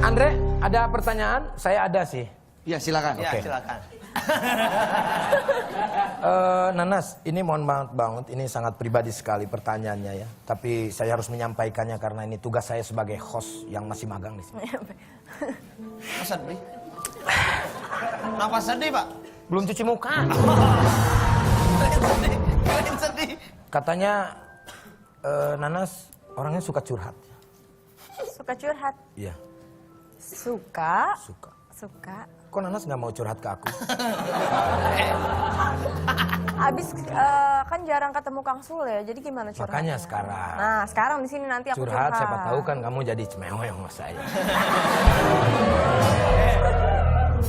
Andre, ada pertanyaan? Saya ada sih. Ya silakan. Ya, Oke. silakan. Nanas, ini mohon banget, ini sangat pribadi sekali pertanyaannya ya. Tapi saya harus menyampaikannya karena ini tugas saya sebagai host yang masih magang di sini. Mas sedih. Kenapa sedih, Pak? Belum cuci muka. Kalian sedih. Katanya Nanas orangnya suka curhat. Suka curhat? Iya, Suka. suka. Suka. Kok Nanas nggak mau curhat ke aku? Abis kan jarang ketemu Kang Sule, jadi gimana curhatnya? Makanya sekarang. Nah, sekarang di sini nanti aku Curhat, siapa tahu kan kamu jadi cemeweong sama saya.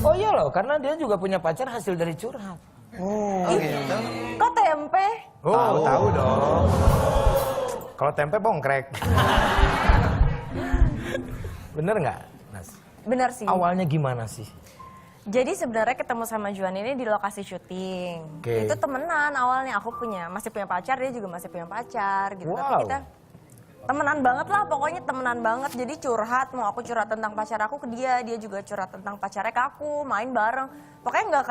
Oh iya loh, karena dia juga punya pacar hasil dari curhat. Oh, gitu. Kok tempe? Oh, tahu dong. Kalau tempe bongkrek. Bener nggak, Nas? Bener sih. Awalnya gimana sih? Jadi sebenarnya ketemu sama Juan ini di lokasi syuting. Oke. Itu temenan awalnya, aku masih punya pacar, dia juga masih punya pacar gitu. Tapi Wow. kita temenan banget lah, pokoknya temenan banget. Jadi curhat, mau aku curhat tentang pacar aku ke dia juga curhat tentang pacarnya ke aku, main bareng. Pokoknya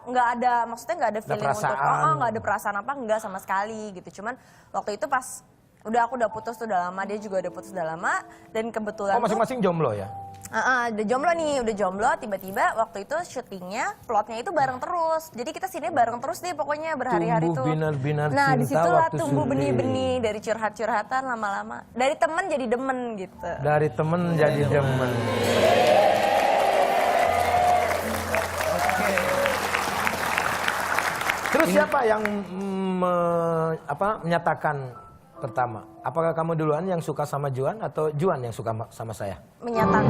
nggak ada, maksudnya nggak ada feeling untuk, nggak ada perasaan apa, nggak sama sekali gitu. Cuman waktu itu pas aku udah putus tuh udah lama, dia juga udah putus udah lama, dan kebetulan Oh, masing-masing jomblo ya? udah jomblo nih, udah jomblo, tiba-tiba waktu itu syutingnya, plotnya itu bareng terus. Jadi kita sini bareng terus deh pokoknya berhari-hari tuh. Tumbuh binar-binar Nah, cinta disitulah waktu tumbuh syuting. benih-benih dari curhat-curhatan lama-lama. Dari temen jadi demen gitu. Dari temen jadi demen. Terus siapa yang menyatakan pertama? Apakah kamu duluan yang suka sama Juan atau Juan yang suka sama saya? Menyatakan.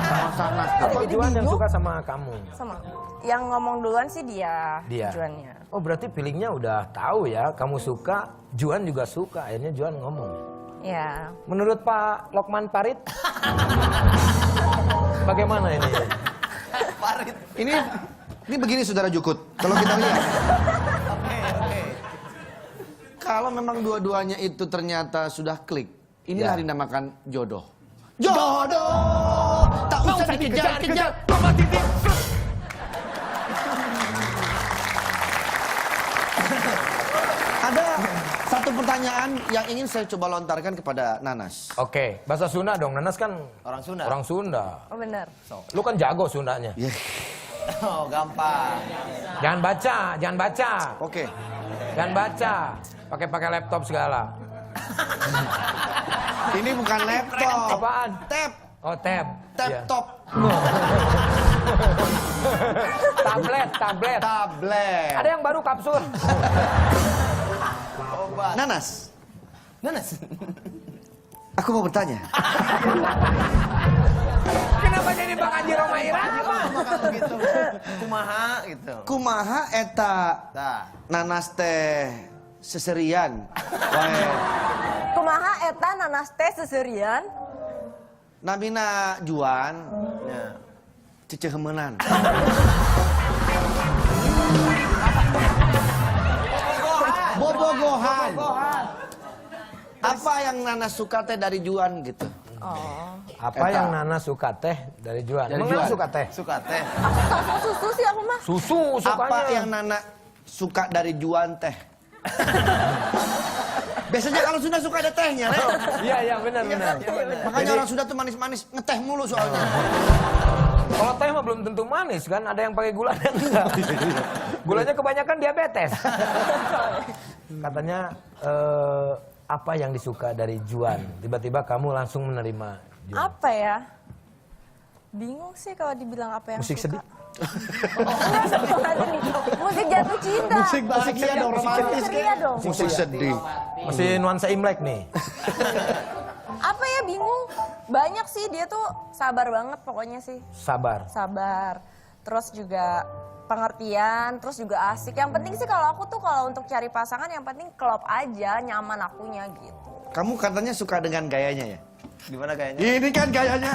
Sama-sama. Atau Juan yang suka sama kamu? Sama. Yang ngomong duluan sih dia. Dia. Juannya. Oh, berarti feelingnya udah tahu ya, kamu suka, Juan juga suka. Akhirnya Juan ngomong. Ya. Menurut Pak Lokman Parit, bagaimana ini? Parit. Ini begini saudara Jukut. Kalau kita lihat, Oke. kalau memang dua-duanya itu ternyata sudah klik, inilah Ya. dinamakan jodoh. Jodoh, tak usah dikejar-kejar. Ada satu pertanyaan yang ingin saya coba lontarkan kepada Nanas. Oke, bahasa Sunda dong. Nanas kan Orang Sunda. orang Sunda. Oh bener. Lu kan jago Sundanya. Ya, Oh, gampang. Jangan baca, jangan baca. oke. Jangan baca. Pakai laptop segala. Ini bukan laptop. Apaan? Tab, Oh, tab. tab Iya. top, Tablet. tablet. Ada yang baru kapsul. Obat. Nanas, Nanas. aku mau bertanya. Kenapa jadi Bang Haji Roma Irama? Kalau gitu. Kumaha gitu. Kumaha eta Nah. Nanas teh seserian. Wae. Kumaha eta nanas teh seserian. Namina Juan, Ya. cecehemenan. Bobogohan. Apa yang Nanas suka teh dari Juan gitu? Oh. Apa Eta. yang Nana suka teh dari Juan? Dari Emang Juan. Nana suka teh? Suka teh. Aku suka susu sih aku mah. Susu sukanya. Apa yang Nana suka dari Juan teh? Biasanya kalau Sunda suka ada tehnya, Le. Iya, benar. Makanya orang Sunda tuh manis-manis, ngeteh mulu soalnya. Kalau teh mah belum tentu manis kan, ada yang pakai gula dan enggak. Gulanya kebanyakan diabetes. Katanya apa yang disuka dari Juan? Tiba-tiba kamu langsung menerima Juan. Apa ya? Bingung sih kalau dibilang apa yang Musik suka. sedih? Musik jatuh cinta. Musik bahagia dong, romantis. Ceria dong. Musik sedih. Masih nuansa Imlek nih. Apa ya bingung. Banyak sih dia tuh sabar banget pokoknya sih. Sabar. Sabar. Terus juga pengertian, terus juga asik. Yang penting sih kalau aku tuh kalau untuk cari pasangan yang penting klop aja, nyaman akunya gitu. Kamu katanya suka dengan gayanya ya? Gimana kayaknya? Ini kan gayanya.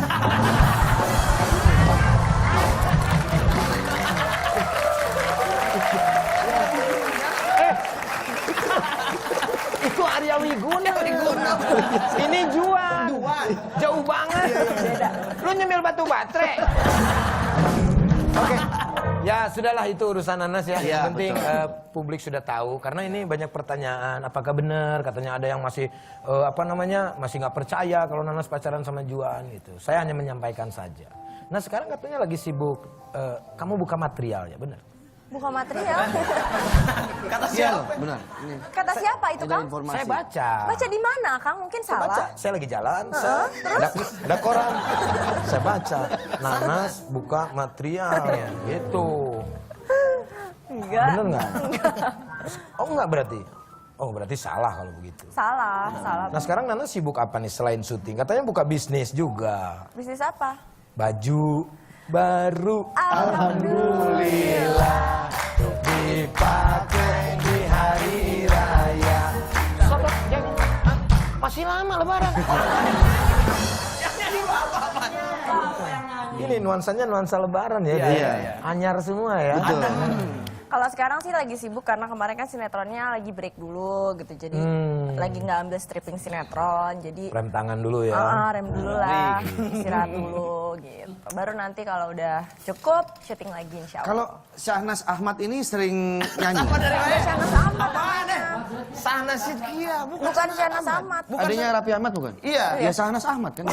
Itu Arya Wiguna. Ini Juan. Jauh nyemil batu baterai. Oke. Ya sudahlah itu urusan Nanas ya. Iya, Yang penting betul. publik sudah tahu karena ini banyak pertanyaan apakah benar katanya ada yang masih masih nggak percaya kalau Nanas pacaran sama Juan gitu. Saya hanya menyampaikan saja. Nah sekarang katanya lagi sibuk kamu buka material ya benar? Bukan material. Kata Iya loh, siapa? benar. Ini. Kata siapa itu, Ada Kang? informasi. Saya baca. Baca di mana, Kang? Mungkin Saya salah. baca. Saya lagi jalan. Ada koran. Saya baca. Nanas buka materialnya gitu. Enggak. Bener nggak? Oh enggak berarti? Oh berarti salah kalau begitu. Salah. Nah sekarang Nanas sibuk apa nih selain syuting? Katanya buka bisnis juga. Bisnis apa? Baju baru. Alhamdulillah. Dipakai di hari raya. Sobat, masih lama lebaran. Ini nuansanya nuansa lebaran ya. Iya, dia. iya. Anyar semua ya. Betul. Kalau sekarang sih lagi sibuk karena kemarin kan sinetronnya lagi break dulu gitu. Jadi lagi nggak ambil stripping sinetron. Jadi Rem tangan dulu ya. rem dulu lah, istirahat dulu gitu. Baru nanti kalau udah cukup syuting lagi insya Allah. Kalau Syahnas Ahmad ini sering nyanyi. Syahnas Ahmad. Sahnas Sidkia, Bukan Syahnas Ahmad. Adanya Raffi Ahmad bukan? Iya. Ya Syahnas Ahmad kan.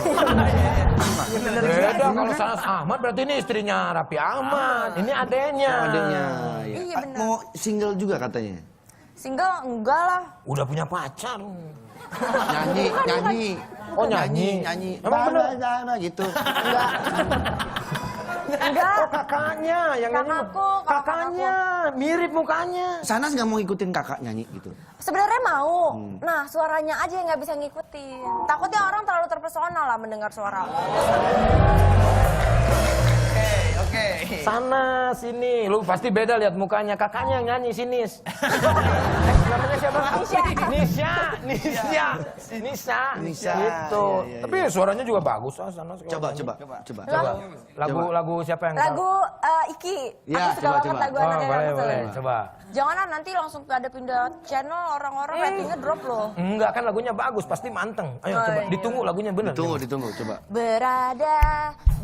Beda kalau Sanas Ahmad berarti ini istrinya Raffi Ahmad. Ini adenya. Adanya. Ya. Iya, benar. Mau single juga katanya. Single enggak lah. Udah punya pacar. Nyanyi. Oh nyanyi. Emang bener? Gitu. Enggak. Enggak. Oh kakaknya yang nyanyi. Kakakku, Kakaknya mirip mukanya. Syahnas nggak mau ikutin kakak nyanyi gitu. Sebenarnya mau. Nah, suaranya aja yang nggak bisa ngikutin. Takutnya orang terlalu terpesona lah mendengar suara aku. Oke. Sana sini, lu pasti beda lihat mukanya. Kakaknya yang nyanyi sinis. Namanya siapa? Nisa. Nisa. Gitu. Iya. Tapi suaranya juga bagus Sana. Coba. Lagu siapa yang Lagu Iki. Ya, Aku suka coba, banget coba. lagu Oh, anak boleh. Coba. Jangan nanti langsung ada pindah channel orang-orang ratingnya drop loh. Enggak kan lagunya bagus, pasti manteng. Ayo Oh, coba iya. ditunggu lagunya bener. Ditunggu, coba. Berada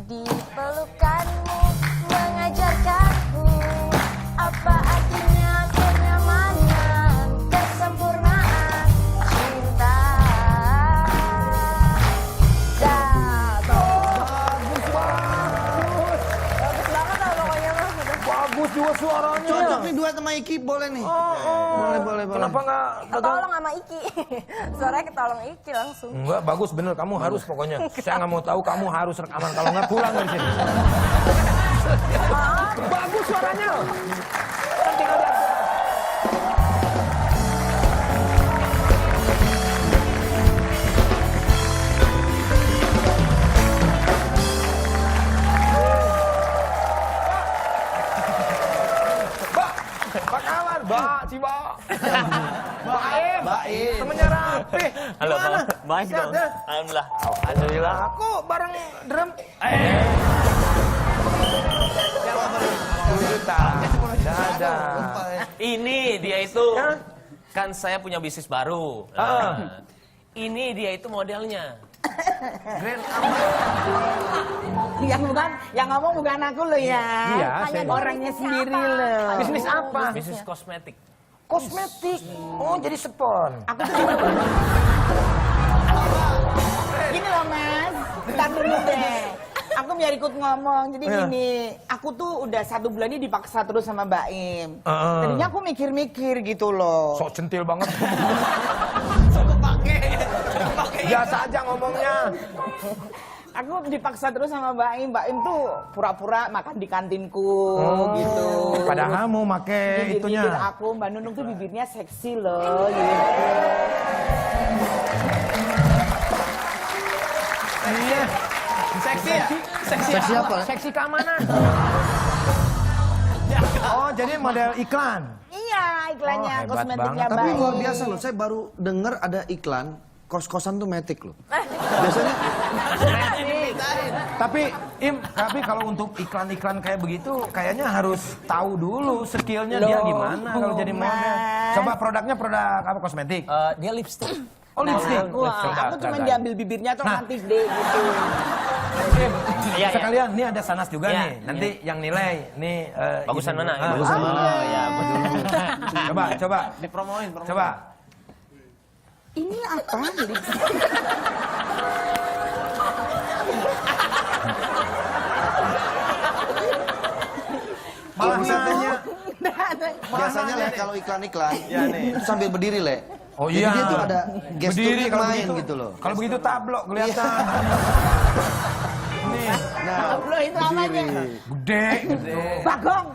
di pelukanmu mengajarkanku apa artinya kenyamanan, kesempurnaan cinta. Bagus banget lah pokoknya mah. Bagus juga suaranya. Cocok nih duet sama Iki, boleh nih. Boleh. Kenapa enggak? Ketolong sama Iki. Suaranya ketolong Iki langsung. Enggak, bagus bener. Kamu harus pokoknya. Saya nggak mau tahu kamu harus rekaman. Kalau nggak pulang dari sini. Bagus suaranya. Kan tinggal di- Pak kawan, Mbak. Baik. Temennya Rapi. Halo, Gimana? baik Sehat, dong. ya? Alhamdulillah. Alhamdulillah. Aku bareng drum. 10 juta. Tidak ada. Ini dia itu. Hah? Kan saya punya bisnis baru. Ah. Nah, ini dia itu modelnya. Yang ngomong bukan aku loh ya. Iya, saya Orangnya sendiri loh. Bisnis apa? Bisnis kosmetik. Kosmetik. Oh, jadi spon. Gini loh Mas, bentar dulu deh. Aku biar ikut ngomong. Jadi Iya. gini, aku tuh udah 1 bulan ini dipaksa terus sama Mbak Im. Tadinya aku mikir-mikir gitu loh. Sok centil banget. Biasa aja ngomongnya. Aku dipaksa terus sama Mbak Im. Mbak Im tuh pura-pura makan di kantinku gitu. Padahal mau make itunya. Bibir aku, Mbak Nunung tuh bibirnya seksi loh gitu. Iya. Seksi ya? Seksi apa? Seksi keamanan. Oh, jadi model iklan. Iya, iklannya Oh, hebat kosmetiknya banget. Tapi Mbak luar Im. biasa loh, saya baru dengar ada iklan kos-kosan tuh metik loh. Biasanya Tapi kalau untuk iklan-iklan kayak begitu, kayaknya harus tahu dulu skillnya dia Loh, gimana kalau jadi model. Mas. Coba produknya produk apa kosmetik? Dia lipstick. Oh, lipstick. Wah, Coba, aku cuma coba. diambil bibirnya atau Nah. nanti deh gitu. Iya, Sekalian, ini ada Sanas juga Iya, nih. Nanti yang nilai, nih. Bagusan ini. mana? Ah, Bagusan mana? Oh ya, betul. Coba. Dipromoin. Coba. Ini apa? Malah katanya. Biasanya Le kalau iklan-iklan itu sambil berdiri Le. Oh Jadi iya. dia tuh ada gesturnya kalau main begitu. gitu loh. Kalau begitu tablok kelihatan. Nih, Nah, Lo itu namanya. gede gitu. Bagong.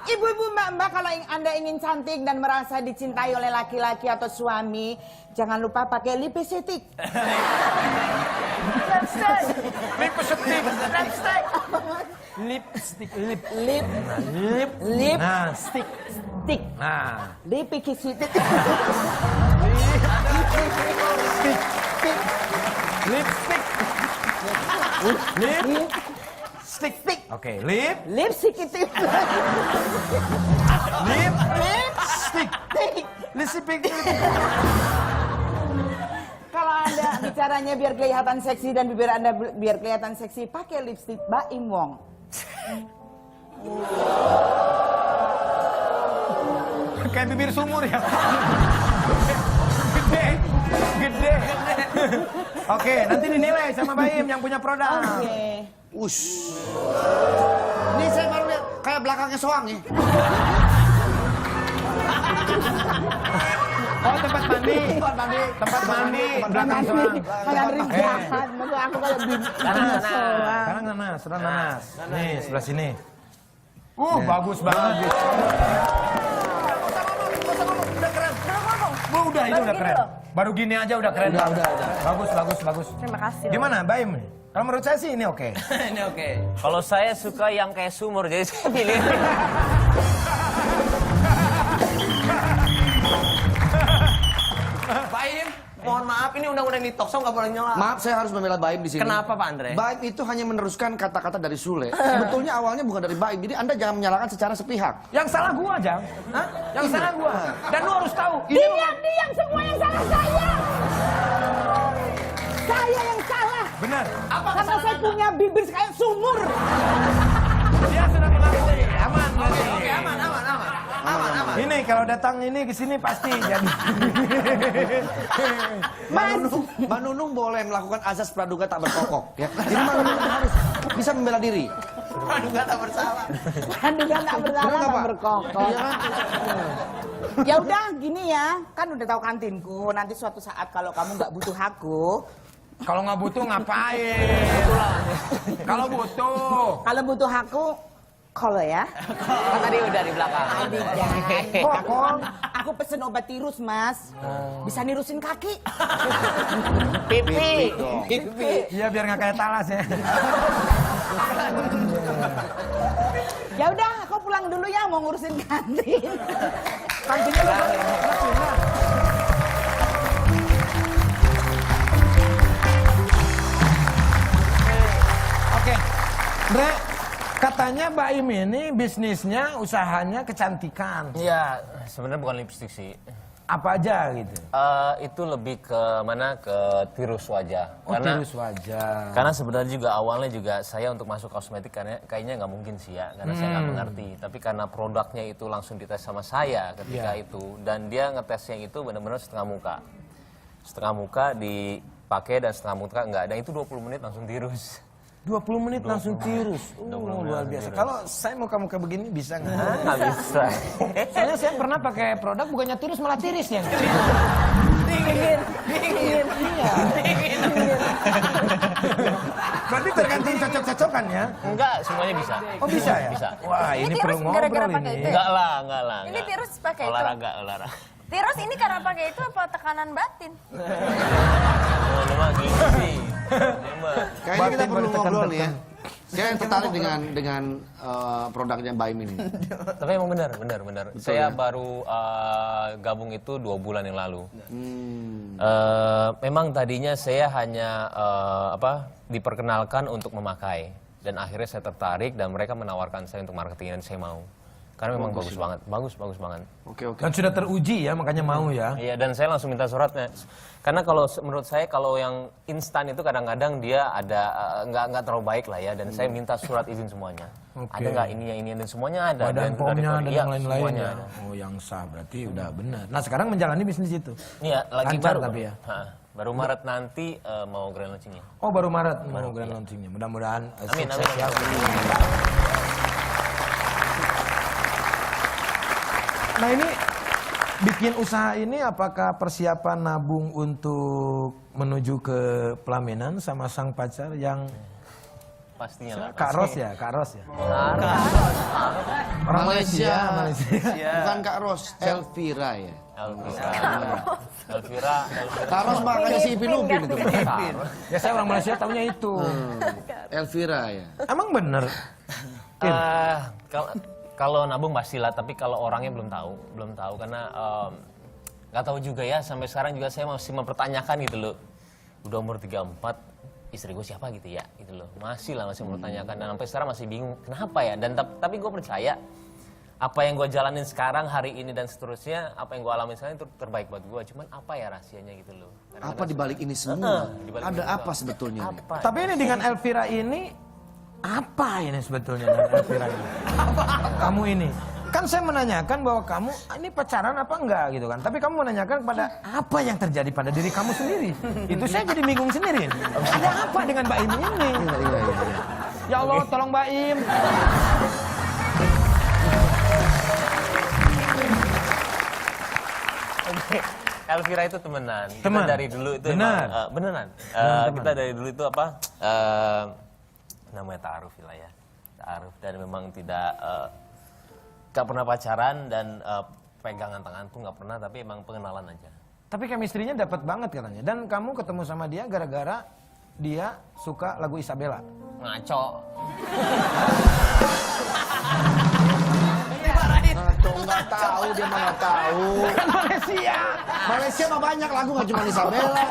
Ibu-ibu, mbak-mbak, kalau Anda ingin cantik dan merasa dicintai oleh laki-laki atau suami, jangan lupa pakai lipstick. Lipstick. Lip, Nah, stick. stick, Nah, lipstick. lipstick. Lip. Stick. Oke, lip. Lipstick itu. Lip. Stick. Lipstick. Kalau Anda bicaranya biar kelihatan seksi dan bibir Anda biar kelihatan seksi, pakai lipstick Baim Wong. Kayak bibir sumur ya. Gede. Oke, nanti dinilai sama Baim yang punya produk. Oke. ush. Ini saya baru lihat kayak belakangnya soang nih. Oh, tempat mandi. Tempat mandi. Belakang soang. Kayak rinjakan, menurut aku kayak Sekarang nanas. Nih, sebelah sini. Bagus banget. Udah, ini udah keren. Baru gini aja udah keren. Udah. Bagus. Terima kasih. Gimana, Baim? Kalau menurut saya sih ini oke. Ini oke. Kalau saya suka yang kayak sumur, jadi saya pilih. Baim, mohon maaf, ini undang-undang di talkshow nggak boleh nyala. Maaf, saya harus membela Baim di sini. Kenapa Pak Andre? Baim itu hanya meneruskan kata-kata dari Sule. Sebetulnya awalnya bukan dari Baim. Jadi Anda jangan menyalahkan secara sepihak. Yang salah gua, Jang. Hah? Yang salah gua. Dan lu harus tahu. Diam, semua yang salah saya. Saya yang salah. Benar. Karena saya punya bibir kayak sumur. Dia sudah mengakui. Aman. Oke, aman. Ini kalau datang ini ke sini pasti jadi. Mbak Nunung boleh melakukan azas praduga tak berkokok. Ya. Jadi Mbak Nunung harus bisa membela diri. Praduga tak bersalah. Praduga tak bersalah, Bener nggak, tak Pak? berkokok. Iya kan? Ya udah, gini ya, kan udah tahu kantinku. Nanti suatu saat kalau kamu nggak butuh aku, Kalau nggak butuh ngapain? Kalau butuh. kalau butuh aku, kalau ya. Kan tadi udah di belakang. Aku pesen obat tirus, Mas. Bisa nirusin kaki. Pipi. Iya biar nggak kayak talas ya. Ya udah, aku pulang dulu ya, mau ngurusin kantin. Kantinnya lu Oke. Bre, katanya Baim ini bisnisnya, usahanya kecantikan. Iya, sebenarnya bukan lipstik sih. Apa aja gitu. Itu lebih ke mana? Ke tirus wajah. Oh, tirus wajah. Karena sebenarnya juga awalnya juga saya untuk masuk kosmetik karena kayaknya nggak mungkin sih ya, karena saya nggak mengerti. Tapi karena produknya itu langsung dites sama saya ketika itu, dan dia ngetesnya itu benar-benar setengah muka dipakai dan setengah muka nggak. Dan itu 20 menit langsung tirus. 20 menit langsung tirus. 20 menit Luar langsung biasa. tirus. Kalau saya muka-muka begini bisa nggak? Nggak bisa. Soalnya saya pernah pakai produk bukannya tirus malah tiris ya. Dingin. Iya. Berarti tergantung cocok-cocokan ya. Enggak, semuanya bisa. Oh bisa ya? Bisa. Wah ini tirus perlu gara-gara ngobrol pakai ini. itu ya? Enggak lah. Ini enggak. tirus pakai itu? Olahraga. Tirus ini karena pakai itu apa tekanan batin? Oh, lu mah gitu sih. Lu mah. Kayaknya kita Batin perlu baru ngobrol nih ya. tekan-tekan. Saya tertarik dengan produknya Baim ini. Tapi emang benar. Saya baru gabung itu 2 bulan yang lalu. Memang tadinya saya hanya diperkenalkan untuk memakai, dan akhirnya saya tertarik dan mereka menawarkan saya untuk marketing dan saya mau. Karena memang bagus banget, bagus banget. Oke. Dan sudah teruji ya, makanya mau ya. Iya, dan saya langsung minta suratnya. Karena kalau menurut saya kalau yang instan itu kadang-kadang dia ada nggak terlalu baik lah ya. Dan saya minta surat izin semuanya. Oke. Ada nggak ini dan semuanya ada. Badan Dan udah POM-nya record. dan Iya, yang lain-lainnya. semuanya ada. Oh, yang sah berarti udah benar. Nah, sekarang menjalani bisnis itu. Iya, lagi Lancar baru. tapi ya? Baru Maret nanti mau grand launchingnya. Oh, baru Maret mau grand launchingnya. Mudah-mudahan Amin, sukses amin. ya. Nah, ini bikin usaha ini apakah persiapan nabung untuk menuju ke pelaminan sama sang pacar yang Pastinya lah. Kak Ros ya, Kak Ros ya? Orang Malaysia. Malaysia. Bukan Kak Ros, Elvira ya. Elvira. Kak Ros makanya si Ipin Upin itu. Ya saya orang Malaysia tahunya itu. Elvira ya. Emang bener? Kalau nabung pastilah, tapi kalau orangnya belum tahu karena nggak tahu juga ya, sampai sekarang juga saya masih mempertanyakan gitu loh. Udah umur 34, istri gue siapa gitu ya, gitu loh. Masih mempertanyakan dan sampai sekarang masih bingung kenapa ya. Dan tapi gue percaya apa yang gue jalanin sekarang hari ini dan seterusnya, apa yang gue alami sekarang itu terbaik buat gue. Cuman apa ya rahasianya gitu loh. Apa dibalik ini semua? dibalik Ada ini apa semua. sebetulnya? Nih? Apa? Tapi ini dengan Elvira ini apa ini sebetulnya dengan Elvira ini? Kamu ini kan saya menanyakan bahwa kamu ini pacaran apa enggak gitu kan? Tapi kamu menanyakan pada apa yang terjadi pada diri kamu sendiri. Itu saya jadi bingung sendiri. Ada apa dengan Mbak Im ini? Iya. Ya Allah, tolong Mbak Im. Elvira itu temenan. Teman? Kita dari dulu itu Benar? emang, beneran. Kita dari dulu itu apa? Namanya ta'aruf lah ya. Ta'aruf dan memang tidak gak pernah pacaran dan pegangan tangan tuh gak pernah, tapi emang pengenalan aja. Tapi chemistry-nya dapat banget katanya. Dan kamu ketemu sama dia gara-gara dia suka lagu Isabella. Ngaco. Ngaco nggak tahu, dia mah nggak tahu. Malaysia. Malaysia mah banyak lagu nggak cuma Isabella.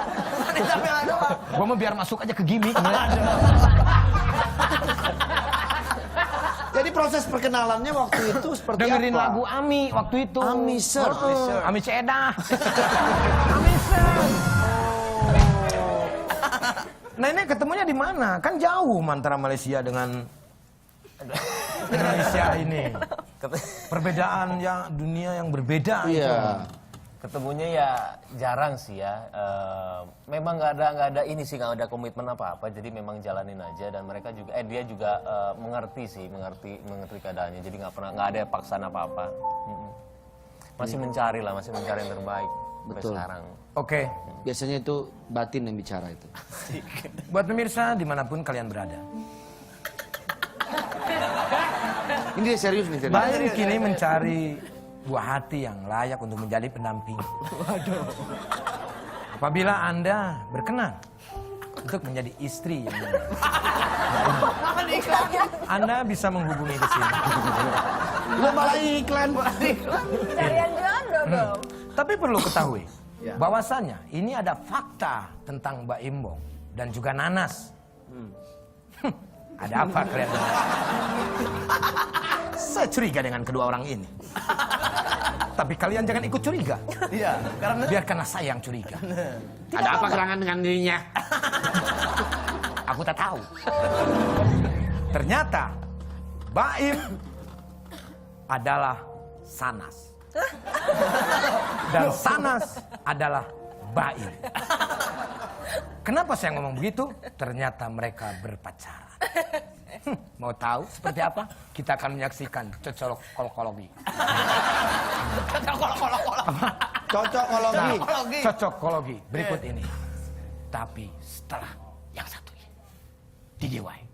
Isabella doang. Gua mau biar masuk aja ke gimmick. Jadi proses perkenalannya waktu itu seperti Dengerin apa? lagu Ami waktu itu. Ami Sir. Ami Cedah. Ami Sir. Nah ini ketemunya di mana? Kan jauh antara Malaysia dengan Indonesia ini. Perbedaan ya dunia yang berbeda. Iya. Ketemunya ya jarang sih ya. Memang nggak ada ini sih, nggak ada komitmen apa-apa. Jadi memang jalanin aja dan mereka juga dia juga mengerti keadaannya. Jadi nggak ada paksaan apa-apa. Masih mencari yang terbaik sampai Betul. sekarang. Oke. Biasanya itu batin yang bicara itu. Buat pemirsa dimanapun kalian berada. Ini dia serius nih. Mbak Iri kini mencari buah hati yang layak untuk menjadi pendamping. Apabila Anda berkenan untuk menjadi istri yang Anda bisa menghubungi ke sini. Lo malah iklan. Carian jodoh dong. Tapi perlu ketahui bahwasannya ini ada fakta tentang Mbak Imbong dan juga Nanas. Ada apa kalian? Saya curiga dengan kedua orang ini. Tapi kalian jangan ikut curiga. Iya, karena Biarkanlah saya yang curiga. Ada apa gerangan dengan dirinya? Aku tak tahu. Ternyata Baim adalah Sanas. Dan Sanas adalah Baim. Kenapa saya ngomong begitu? Ternyata mereka berpacaran. Mau tahu seperti apa? Kita akan menyaksikan cocokologi. Cocokologi. Cocokologi berikut ini. Tapi setelah yang satu ini. Di DIY.